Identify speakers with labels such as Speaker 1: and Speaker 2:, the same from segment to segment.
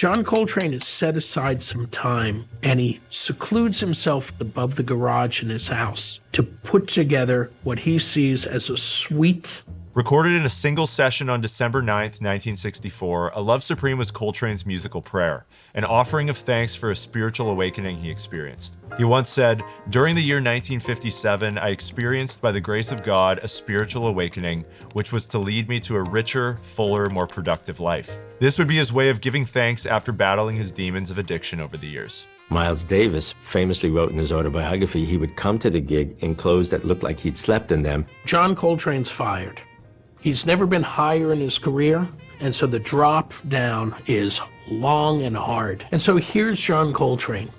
Speaker 1: John Coltrane has set aside some time and he secludes himself above the garage in his house to put together what he sees as a suite.
Speaker 2: Recorded in a single session on December 9th, 1964, A Love Supreme was Coltrane's musical prayer, an offering of thanks for a spiritual awakening he experienced. He once said, "During the year 1957, I experienced by the grace of God a spiritual awakening, which was to lead me to a richer, fuller, more productive life." This would be his way of giving thanks after battling his demons of addiction over the years.
Speaker 3: Miles Davis famously wrote in his autobiography he would come to the gig in clothes that looked like he'd slept in them.
Speaker 1: John Coltrane's fired. He's never been higher in his career, and so the drop down is long and hard. And so here's John Coltrane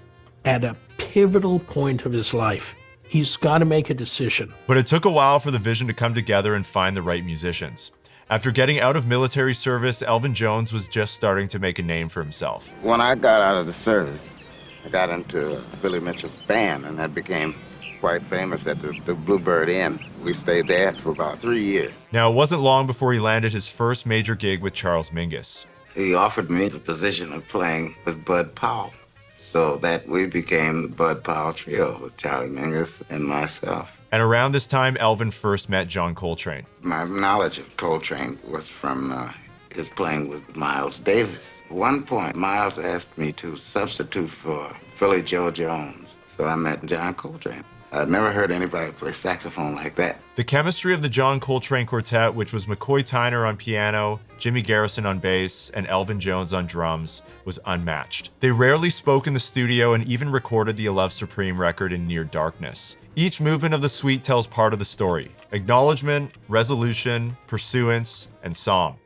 Speaker 1: at a pivotal point of his life. He's got to make a decision.
Speaker 2: But it took a while for the vision to come together and find the right musicians. After getting out of military service, Elvin Jones was just starting to make a name for himself.
Speaker 4: When I got out of the service, I got into Billy Mitchell's band, and that became quite famous at the Bluebird Inn. We stayed there for about 3 years.
Speaker 2: Now, it wasn't long before he landed his first major gig with Charles Mingus.
Speaker 4: He offered me the position of playing with Bud Powell, so that we became the Bud Powell Trio with Charlie Mingus and myself.
Speaker 2: And around this time, Elvin first met John Coltrane.
Speaker 4: My knowledge of Coltrane was from his playing with Miles Davis. At one point, Miles asked me to substitute for Philly Joe Jones, so I met John Coltrane. I'd never heard anybody play saxophone like that.
Speaker 2: The chemistry of the John Coltrane Quartet, which was McCoy Tyner on piano, Jimmy Garrison on bass, and Elvin Jones on drums, was unmatched. They rarely spoke in the studio and even recorded the A Love Supreme record in near darkness. Each movement of the suite tells part of the story: acknowledgement, resolution, pursuance, and song.